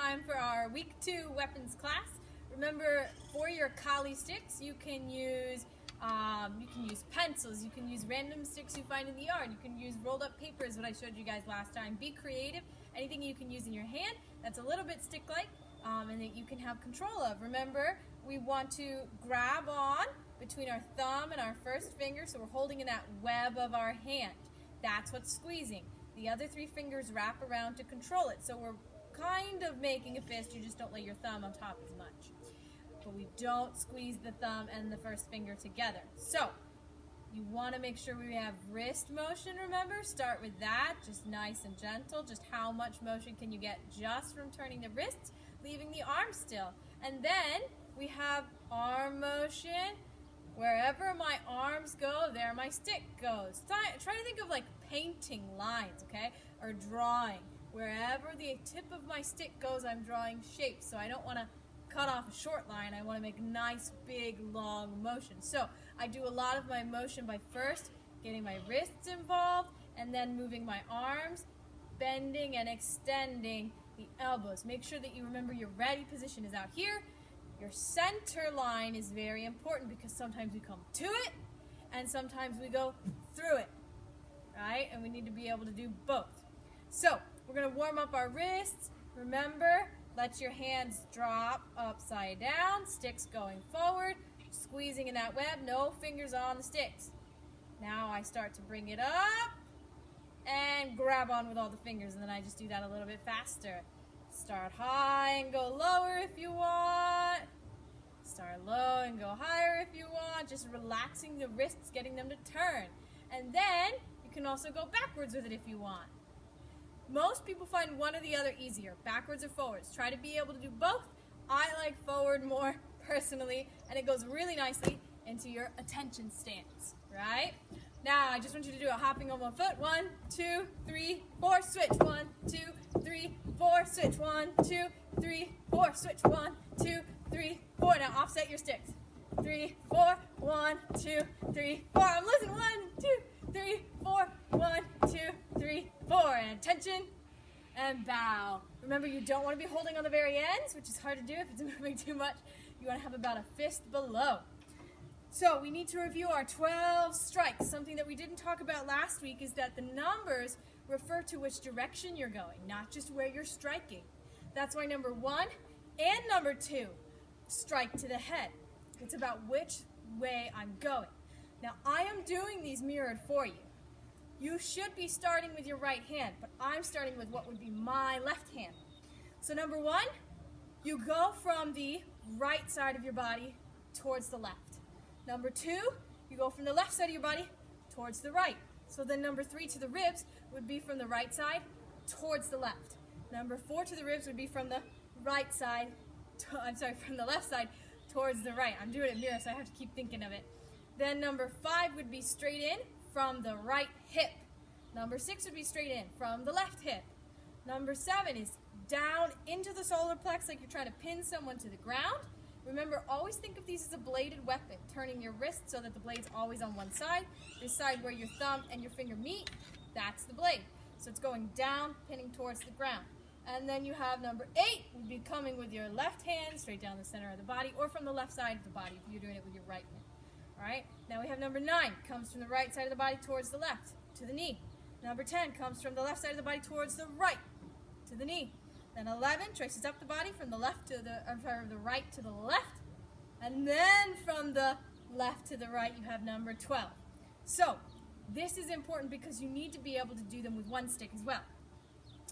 time for our week 2 weapons class. Remember, for your kali sticks, you can use pencils, you can use random sticks you find in the yard, you can use rolled up papers, what I showed you guys last time. Be creative. Anything you can use in your hand that's a little bit stick-like and that you can have control of. Remember, we want to grab on between our thumb and our first finger, so we're holding in that web of our hand. That's what's squeezing. The other 3 fingers wrap around to control it. So we're kind of making a fist, you just don't lay your thumb on top as much. But we don't squeeze the thumb and the first finger together. So you want to make sure we have wrist motion, remember? Start with that, just nice and gentle. Just how much motion can you get just from turning the wrists, leaving the arm still. And then we have arm motion. Wherever my arms go, there my stick goes. Try to think of like painting lines, okay? Or drawing. Wherever the tip of my stick goes, I'm drawing shapes. So I don't want to cut off a short line. I want to make nice, big, long motion. So I do a lot of my motion by first getting my wrists involved and then moving my arms, bending and extending the elbows. Make sure that you remember your ready position is out here. Your center line is very important because sometimes we come to it and sometimes we go through it, right? And we need to be able to do both. So we're going to warm up our wrists. Remember, let your hands drop upside down, sticks going forward, squeezing in that web, no fingers on the sticks. Now I start to bring it up and grab on with all the fingers, and then I just do that a little bit faster. Start high and go lower if you want. Start low and go higher if you want. Just relaxing the wrists, getting them to turn. And then you can also go backwards with it if you want. Most people find one or the other easier, backwards or forwards. Try to be able to do both. I like forward more personally, and it goes really nicely into your attention stance, right? Now, I just want you to do a hopping on one foot. 1, 2, 3, 4, switch. 1, 2, 3, 4, switch. 1, 2, 3, 4, switch. 1, 2, 3, 4. Now offset your sticks. 3, 4, 1, 2, 3, 4. I'm losing. 1, 2, 3, 4. 1, 2, 3, 4. And attention and bow. Remember, you don't want to be holding on the very ends, which is hard to do if it's moving too much. You want to have about a fist below. So we need to review our 12 strikes. Something that we didn't talk about last week is that the numbers refer to which direction you're going, not just where you're striking. That's why number 1 and number 2 strike to the head. It's about which way I'm going. Now, I am doing these mirrored for you. You should be starting with your right hand, but I'm starting with what would be my left hand. So number 1, you go from the right side of your body towards the left. Number 2, you go from the left side of your body towards the right. So then number 3 to the ribs would be from the right side towards the left. Number 4 to the ribs would be from the right side, from the left side towards the right. I'm doing it mirror, so I have to keep thinking of it. Then number 5 would be straight in from the right hip. Number 6 would be straight in from the left hip. Number 7 is down into the solar plex like you're trying to pin someone to the ground. Remember, always think of these as a bladed weapon, turning your wrist so that the blade's always on one side. This side where your thumb and your finger meet, that's the blade. So it's going down, pinning towards the ground. And then you have number 8, would be coming with your left hand straight down the center of the body, or from the left side of the body if you're doing it with your right hand. All right, now we have number 9, comes from the right side of the body towards the left, to the knee. Number 10 comes from the left side of the body towards the right, to the knee. Then 11 traces up the body from the left to the right to the left, and then from the left to the right you have number 12. So this is important because you need to be able to do them with one stick as well.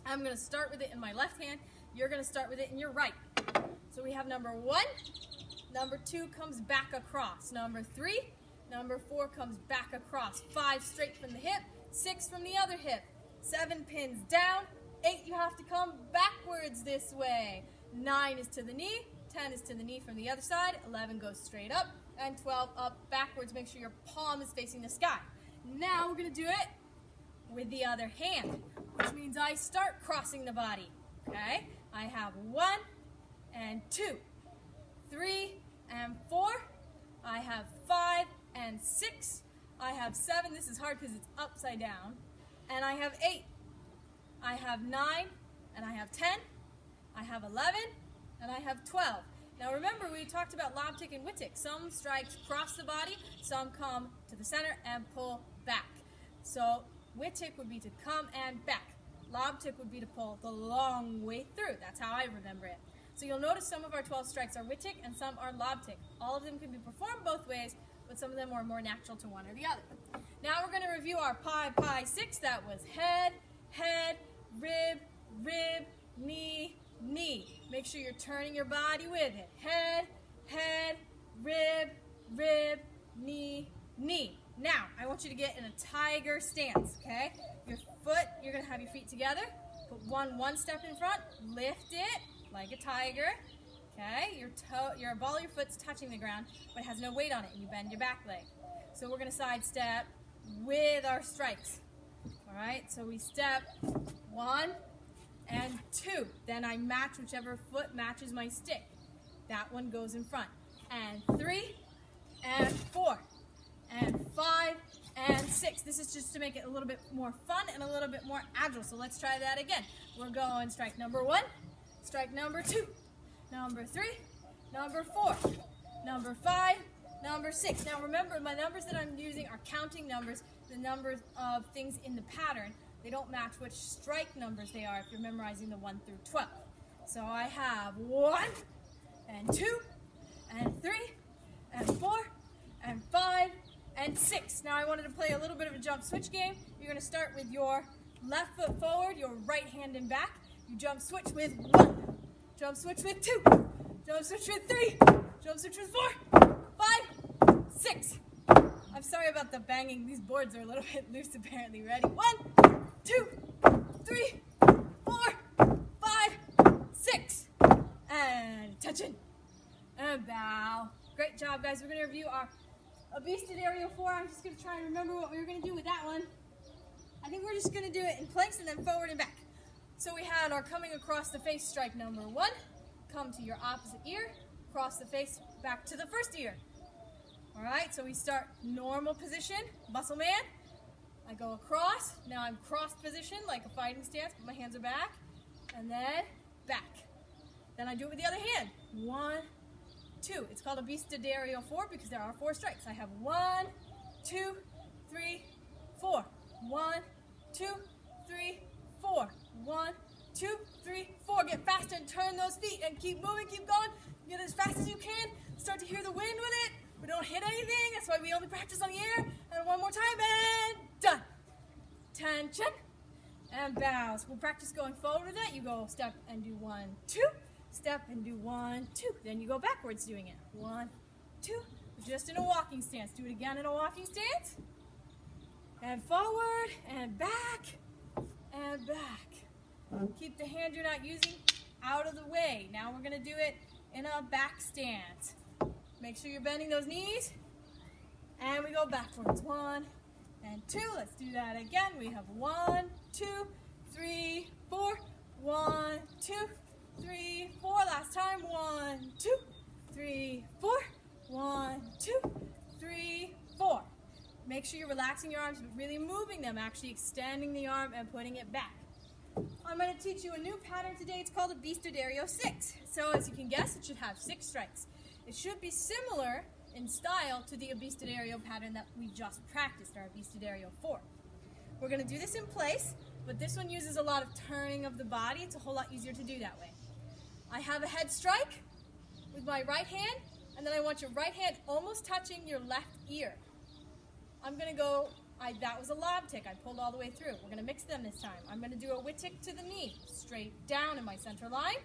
I'm going to start with it in my left hand. You're going to start with it in your right. So we have number 1, number 2 comes back across, number 3, number 4 comes back across, 5 straight from the hip, 6 from the other hip, 7 pins down, 8 you have to come backwards this way, 9 is to the knee, 10 is to the knee from the other side, 11 goes straight up, and 12 up backwards. Make sure your palm is facing the sky. Now we're going to do it with the other hand, which means I start crossing the body. Okay? I have 1 and 2, 3 and 4, I have 5 and 6, I have 7, this is hard because it's upside down, and I have 8. I have 9, and I have 10, I have 11, and I have 12. Now remember, we talked about lob tick and whip tick. Some strikes cross the body, some come to the center and pull back. So whip tick would be to come and back. Lob tick would be to pull the long way through. That's how I remember it. So you'll notice some of our 12 strikes are whip tick and some are lob tick. All of them can be performed both ways, but some of them are more natural to one or the other. Now we're going to review our pi 6. That was head, head, rib, rib, knee, knee. Make sure you're turning your body with it. Head, head, rib, rib, knee, knee. Now, I want you to get in a tiger stance, okay? Your foot, you're going to have your feet together. Put one step in front. Lift it like a tiger. Okay? Your ball of your foot's touching the ground, but it has no weight on it, and you bend your back leg. So we're going to sidestep with our strikes. All right? So we step 1 and 2. Then I match whichever foot matches my stick. That one goes in front. And 3 and 4 and 5 and 6. This is just to make it a little bit more fun and a little bit more agile. So let's try that again. We're going strike number 1, strike number 2, number 3, number 4, number 5, number 6. Now remember, my numbers that I'm using are counting numbers, the numbers of things in the pattern. They don't match which strike numbers they are if you're memorizing the 1 through 12. So I have 1 and 2 and 3 and 4 and 5 and 6. Now I wanted to play a little bit of a jump switch game. You're going to start with your left foot forward, your right hand in back. You jump switch with 1, jump switch with 2, jump switch with 3, jump switch with 4, 5, 6. I'm sorry about the banging. These boards are a little bit loose apparently. Ready? 1, 2, 3, 4, 5, 6. And attention. And bow. Great job, guys. We're going to review our Obested Aerial 4. I'm just going to try and remember what we were going to do with that one. I think we're just going to do it in planks and then forward and back. So we had our coming across the face strike number 1. Come to your opposite ear. Cross the face back to the first ear. All right, so we start normal position, muscle man. I go across. Now I'm crossed position like a fighting stance, but my hands are back. And then back. Then I do it with the other hand. 1, 2. It's called Obested Aerial 4 because there are 4 strikes. I have 1, 2, 3, 4. 1, 2, 3, 4. 1, 2, 3, 4. Get faster and turn those feet and keep moving, keep going. Get as fast as you can. Start to hear the wind with it. We don't hit anything. That's why we only practice on the air. And one more time and done. Tension and bows. We'll practice going forward with that. You go step and do 1, 2. Step and do 1, 2. Then you go backwards doing it. 1, 2. Just in a walking stance. Do it again in a walking stance. And forward and back and back. Keep the hand you're not using out of the way. Now we're going to do it in a back stance. Make sure you're bending those knees. And we go backwards. 1 and 2. Let's do that again. We have 1, 2, 3, 4. 1, 2, 3, 4. Last time. 1, 2, 3, 4. 1, 2, 3, 4. Make sure you're relaxing your arms, but really moving them, actually extending the arm and putting it back. I'm going to teach you a new pattern today. It's called Obested Aerial 6. So as you can guess, it should have 6 strikes. It should be similar in style to the Obested Aerial pattern that we just practiced, our Obested Aerial 4. We're going to do this in place, but this one uses a lot of turning of the body. It's a whole lot easier to do that way. I have a head strike with my right hand, and then I want your right hand almost touching your left ear. I'm going to go, that was a lob tick. I pulled all the way through. We're going to mix them this time. I'm going to do a whip tick to the knee, straight down in my center line,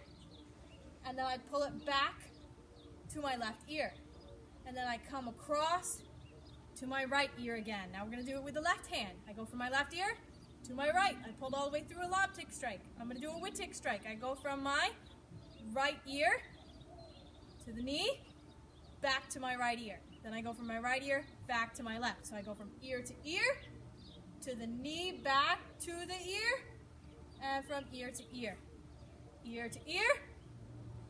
and then I pull it back to my left ear. And then I come across to my right ear again. Now we're going to do it with the left hand. I go from my left ear to my right. I pulled all the way through a lob tick strike. I'm going to do a whip tick strike. I go from my right ear to the knee, back to my right ear. Then I go from my right ear back to my left. So I go from ear to ear, to the knee, back to the ear, and from ear to ear. Ear to ear,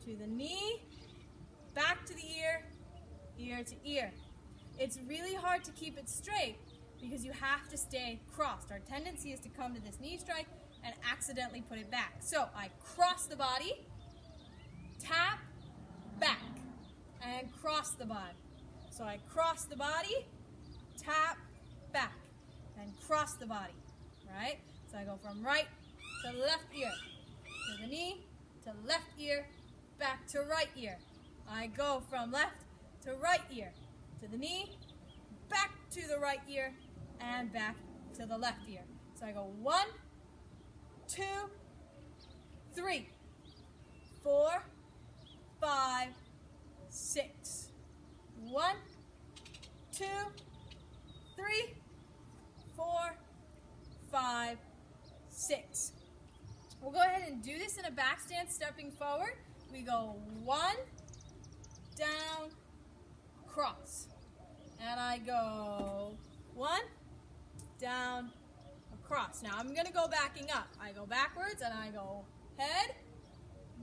to the knee, back to the ear, ear to ear. It's really hard to keep it straight because you have to stay crossed. Our tendency is to come to this knee strike and accidentally put it back. So I cross the body, tap, back, and cross the body. So I cross the body, tap, back, and cross the body, right? So I go from right to left ear, to the knee, to left ear, back to right ear. I go from left to right ear, to the knee, back to the right ear, and back to the left ear. So I go 1, 2, 3, 4, 5, 6. 1, 2, 3, 4, 5, 6. We'll go ahead and do this in a back stance, stepping forward. We go 1, down, cross. And I go 1, down, across. Now I'm going to go backing up. I go backwards and I go head,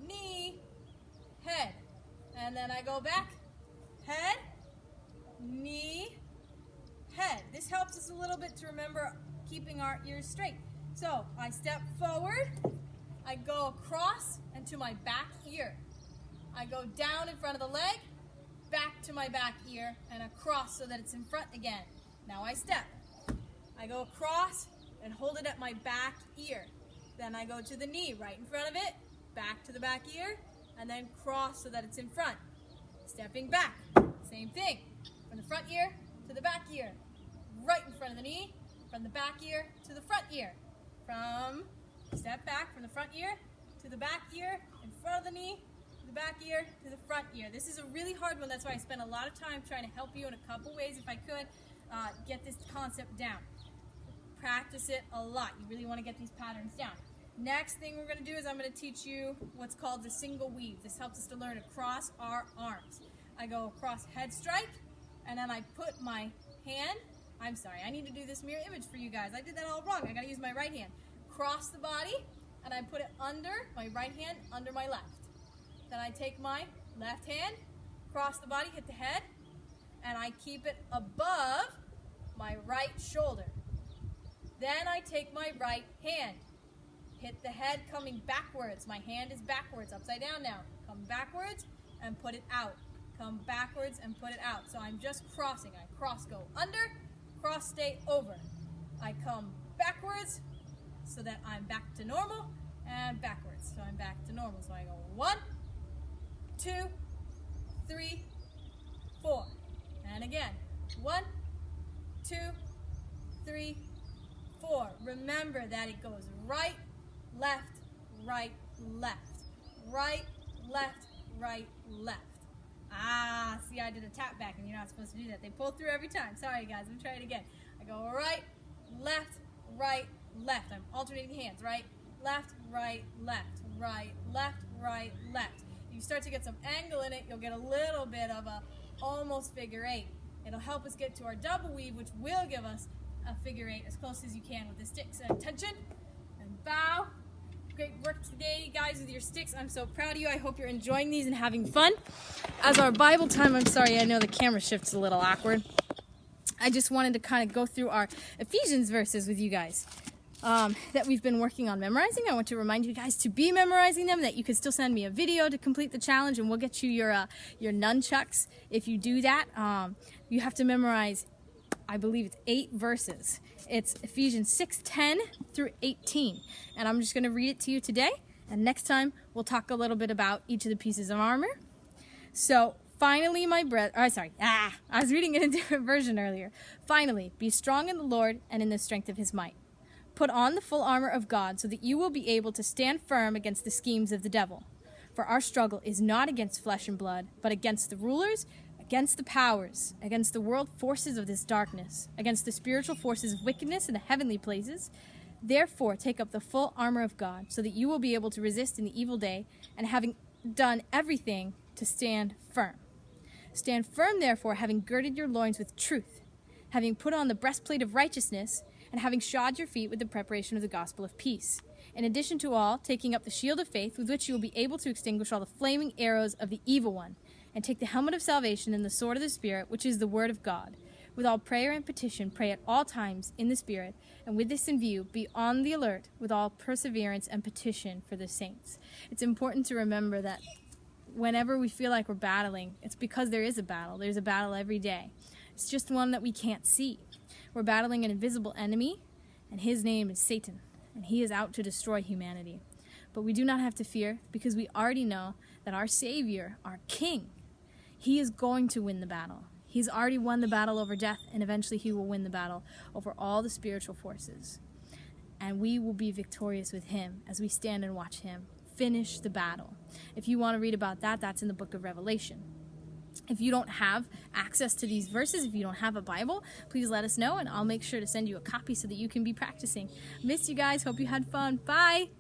knee, head. And then I go back, head, knee, head. This helps us a little bit to remember keeping our ears straight. So I step forward, I go across and to my back ear. I go down in front of the leg, back to my back ear, and across so that it's in front again. Now I step. I go across and hold it at my back ear. Then I go to the knee, right in front of it, back to the back ear, and then cross so that it's in front. Stepping back, same thing. From the front ear to the back ear. Right in front of the knee, from the back ear to the front ear. Step back from the front ear to the back ear, in front of the knee, to the back ear, to the front ear. This is a really hard one. That's why I spent a lot of time trying to help you in a couple ways, if I could, get this concept down. Practice it a lot. You really want to get these patterns down. Next thing we're going to do is I'm going to teach you what's called the single weave. This helps us to learn to cross our arms. I go across head strike, and then I put my hand, I'm sorry, I need to do this mirror image for you guys. I did that all wrong. I got to use my right hand. Cross the body, and I put it under, my right hand under my left. Then I take my left hand, cross the body, hit the head, and I keep it above my right shoulder. Then I take my right hand, hit the head coming backwards. My hand is backwards, upside down now. Come backwards and put it out. Come backwards and put it out. So I'm just crossing. I cross, go under, cross, stay over. I come backwards so that I'm back to normal, and backwards. So I'm back to normal. So I go 1, 2, 3, 4. And again, 1, 2, 3, 4. Remember that it goes right, left, right, left. Right, left, right, left. See, I did a tap back, and you're not supposed to do that. They pull through every time. Sorry, guys. Let me try it again. I go right, left, right, left. I'm alternating hands. Right, left, right, left. Right, left, right, left. You start to get some angle in it, you'll get a little bit of a almost figure 8. It'll help us get to our double weave, which will give us a figure 8 as close as you can with the sticks. And attention, and bow. Great work today, guys, with your sticks. I'm so proud of you. I hope you're enjoying these and having fun. As our Bible time, I'm sorry, I know the camera shift's a little awkward. I just wanted to kind of go through our Ephesians verses with you guys that we've been working on memorizing. I want to remind you guys to be memorizing them, that you can still send me a video to complete the challenge, and we'll get you your nunchucks. If you do that, you have to memorize, I believe it's 8 verses. It's Ephesians 6:10 through 18. And I'm just going to read it to you today. And next time, we'll talk a little bit about each of the pieces of armor. So, finally, my I was reading in a different version earlier. Finally, be strong in the Lord and in the strength of his might. Put on the full armor of God so that you will be able to stand firm against the schemes of the devil. For our struggle is not against flesh and blood, but against the rulers, against the powers, against the world forces of this darkness, against the spiritual forces of wickedness in the heavenly places. Therefore, take up the full armor of God, so that you will be able to resist in the evil day, and having done everything, to stand firm. Stand firm, therefore, having girded your loins with truth, having put on the breastplate of righteousness, and having shod your feet with the preparation of the gospel of peace. In addition to all, taking up the shield of faith, with which you will be able to extinguish all the flaming arrows of the evil one, and take the helmet of salvation and the sword of the Spirit, which is the word of God. With all prayer and petition, pray at all times in the Spirit, and with this in view, be on the alert with all perseverance and petition for the saints. It's important to remember that whenever we feel like we're battling, it's because there is a battle. There's a battle every day. It's just one that we can't see. We're battling an invisible enemy, and his name is Satan, and he is out to destroy humanity. But we do not have to fear, because we already know that our Savior, our King, he is going to win the battle. He's already won the battle over death, and eventually he will win the battle over all the spiritual forces. And we will be victorious with him as we stand and watch him finish the battle. If you want to read about that, that's in the book of Revelation. If you don't have access to these verses, if you don't have a Bible, please let us know, and I'll make sure to send you a copy so that you can be practicing. Miss you guys. Hope you had fun. Bye.